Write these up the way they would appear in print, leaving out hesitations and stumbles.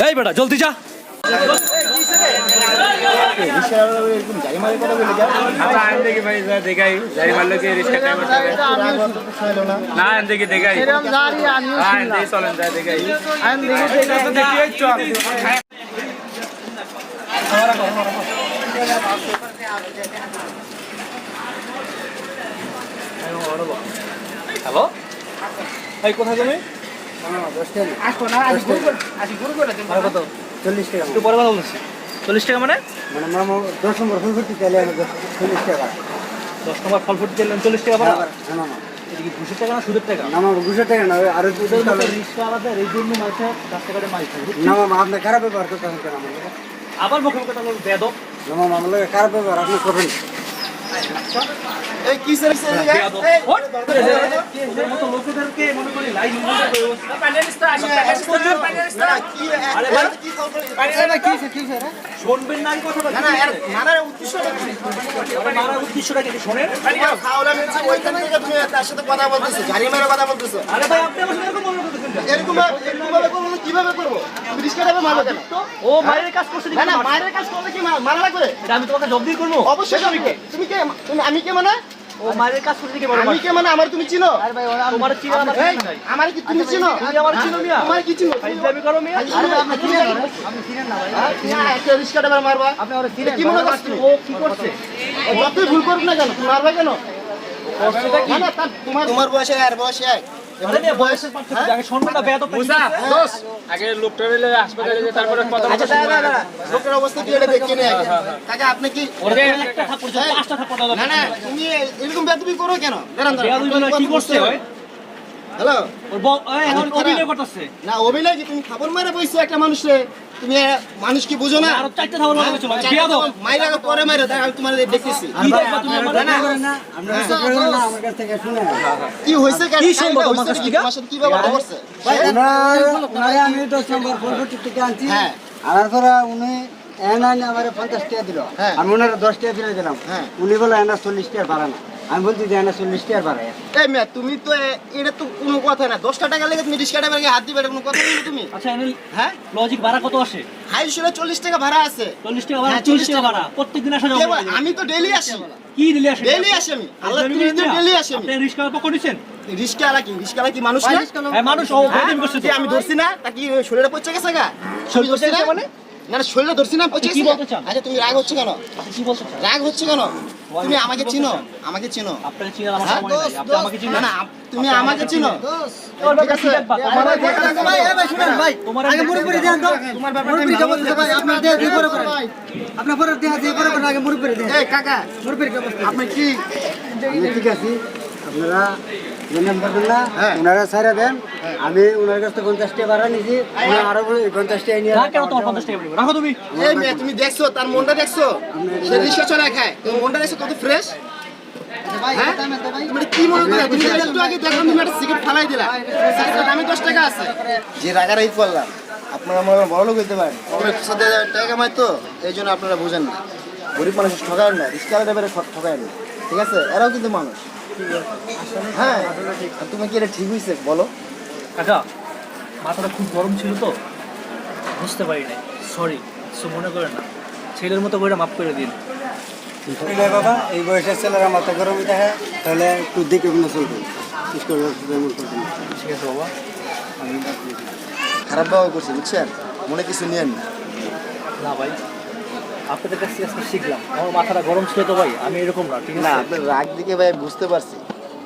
এই বেটা জলদি যা। হ্যালো, এই কোথায় তুমি? কত? 40 টাকা। একটু পরে কথা বলছি। 40 টাকা মানে? মানে মামা 10 নম্বর ফুল ফুটি তেলে 40 টাকা। 10 নম্বর ফল ফুটি তেল 40 টাকা ভাড়া? না না না। এটা কি ঘুষের টাকা না সুদের টাকা? না মামা ঘুষের টাকা না, আর রিক্সা আলাদা, এই জন্য মাইছে রাস্তা কাটে মাইছে। না মামা আপনি খারাপ ব্যবহার করতেছেন কেন আমার লোক? আবার মুখে মুখে তাহলে বেয়াদব। না মামা আমার লোক খারাপ ব্যবহার আপনি করবেন। এই কি সার্ভিস এই বেয়াদব। ওর মতো লোকেদেরকে মনে করি লাইন ব্যবস্থা। প্যানেলিস্ট আসে, প্যানেলিস্ট। আরে ভাই কি কল করে কি স্যার শুনবেন না এই কথাটা? না না এর মারার উদ্দেশ্যটা কি? মারার উদ্দেশ্যটা কি শোনেন? খাওলা মেছে ওইখান থেকে তুমি তার সাথে কথা বলতেছো, গাড়ি মেরে কথা বলতেছো। আরে ভাই আপনি আমার সাথে এরকম মনে করতেছেন কেন? এরকম ভাবে করবো না, কিভাবে করবো? তুমি রিস্কাটাবে মারবে কেন? ও মায়ের কাজ করছে না না মায়ের কাজ করলে কি মারা লাগবে? এটা আমি তোমাকে জব্দ করবো। অবশ্যই আমি কে? তুমি কে? আমি কে মানে? ও মায়ের কাজ করছে কি বড়? আমি কে মানে? আমার তুমি চিনো? আরে ভাই ওরা তোমার চিনা আমার এই, চিনা নাই। আমার কি তুমি চিনো? তুমি আমার চিনো মিয়া? তোমার কি চিনো? ফাইজলামি করো মিয়া? আরে আপনি চিনেন না? আপনি চিনেন না ভাই। হ্যাঁ, একটা রিস্কাটাবে মারবা। আপনি ওরা চিনেন? কি মনে করছো? ও কি করছে? যতই ভুল করুক না কেন, তুমি মারবা কেন? করছেটা কি? না না তোমার বয়সে আর বয়সে এক। আরে মিয়া বয়সের পার্থক্য আগে শুনবে না বেয়াদব। মুসা দোষ। আগে লোকটা হইলে হাসপাতালে যে তারপরে কথা আচ্ছা দাঁড়া লোকের অবস্থা কি এটা দেখে নে আগে। কাকা আপনি কি ওরে একটা থাপ্পড় দাও, পাঁচটা থাপ্পড় দাও। না না তুমি এরকম বেয়াদবি করো কেন? দাঁড়ান বেয়াদবি মানে কি করছে ভাই? হ্যালো ওর এখন অভিনয় করতেছে। না অভিনয় কি তুমি খাবার মারা বইছো একটা মানুষে? তুমি মানুষ কি বুঝো না? আরো চারটা থাপ্পড় মারবে চলো। বেয়াদব। মাইরা পরে মাইরা দেখ আমি তোমার দেখতেছি। কি দেখবা তুমি আমার? না করেন না, আমরা তো করেন না আমার কাছ থেকে শুনে। কি হইছে কেন? কি সম্ভব তোমার কাছ থেকে? তোমার সাথে কি ব্যাপারটা করছে? ওনারে আমি 10 নম্বর ফুল ফুটি টাকা আনছি। হ্যাঁ। আনার পরে উনি এনাই আমারে 50 টাকা দিল। হ্যাঁ। আমি ওনারে 10 টাকা ফিরে দিলাম। হ্যাঁ। উনি বলে এনা 40 টাকা ভাড়া না। আমি বলছি যে এনা 40 টাকা ভাড়া। এই মেয়ে তুমি তো এটা তো কোনো কথা না। 10 টাকা লেগে তুমি রিস্কা ড্রাইভারকে হাত দিবে এটা কোনো কথা বলছো তুমি? আচ্ছা এনে হ্যাঁ লজিক ভাড়া কত আসে? হাই শুনে 40 টাকা ভাড়া আছে। 40 টাকা ভাড়া, হ্যাঁ, 40 টাকা ভাড়া। প্রত্যেকদিন আসা যাওয়া কেবল করে। আমি তো ডেইলি আসি। কি দিলে আসে? ডেইলি আসি আমি। আল্লাহ তুমি তো ডেইলি আসি আমি। আপনি রিস্কা পকড় দিছেন? রিস্কাওয়ালা কি মানুষ না? হ্যাঁ মানুষ ও বেদম করছে কি তো। আমি ধরছি না? তা কি শরীরে পচে গেছে গা? শরীরে পচে গেছে মানে? না না শরীরে ধরছি না পচে কি গেছে? বলতে চান? আচ্ছা তুমি রাগ হচ্ছে কেন? কি বলতে চান? রাগ হচ্ছে কেন? তুমি আমাকে চিনো? আমাকে চিনো? আপনাকে চিনার আমার হ্যাঁ, সময় নাই। আপনি আমাকে না চিনেন না তুমি আমাকে চিনো? ঠিক আছে। আমার ভাই তোমার আগে মুরব্বি দেন তো। তোমার ব্যাপারটা মুরব্বি আমি কেমন ভালো ভাই আপনার দেয়া দিয়ে করে করেন। আপনার পরে দেয়া দিয়ে করে করেন আগে মুরব্বি দেন। এই কাকা মুরব্বির কেমন? আপনি কি আমি ঠিক আছি। আপনারা জেনে পারবেন না। হ্যাঁ। ওনারা ছাড়া দেন। আমি ওনার কাছ থেকে 50 টাকা ভাড়া নিয়েছি। উনি আরো 50 টাকা নিয়ে কেন তোমার 50 টাকা বলবো? রাখো তুমি। এই মেয়ে তুমি দেখছো তার মনটা দেখছো? সে রিক্সা চড়ায় খায়। তুমি মনটা দেখছো কত ফ্রেশ? হ্যাঁ? তুমি কি মনে করো? তুমি তো একটু আগে দেখলাম তুমি একটা সিগারেট ফালাই দিলা। সিগারেটের দামে 10 টাকা আছে। যে রাগারাগি করলাম আপনারা মনে হয় বড় লোক হইতে পারেন। কমের সাথে টাকা কামায় তো এই জন্য আপনারা বুঝেন না। গরিব মানুষ ঠকায় না, রিক্সাওয়ালা ড্রাইভারে ঠকায় না। ঠিক আছে? এরাও কিন্তু মানুষ। হ্যাঁ আর তুমি কি এটা ঠিক হয়েছে বলো? কাকা মাথাটা খুব গরম ছিল তো বুঝতে পারি নাই। সরি, কিছু মনে করেন না। ছেলের মতো করে মাফ করে দিন। বাবা এই বয়সের ছেলেরা মাথা গরমই দেখে তাহলে একটু দেখে কোনো চলবে। ঠিক আছে বাবা। খারাপ ব্যবহার করছি বুঝছেন? মনে কিছু নিয়েন না। না ভাই, আপনাদের কাছ থেকে আজকে শিখলাম। আমার মাথাটা গরম ছিল তো ভাই, আমি এরকম না। ঠিক না আছে? আপনার রাগ দিকে ভাই বুঝতে পারছি।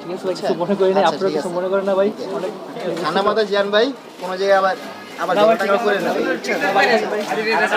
ঠিক আছে ভাই, কিছু মনে করি না। আচ্ছা, আপনারা ঠিক কিছু আছে। মনে করেন না ভাই। অনেক ঠান্ডা মাথায় যান ভাই, কোনো জায়গায় আবার না ভাই, ঝগড়া করে না ভাই। ঠিক আছে।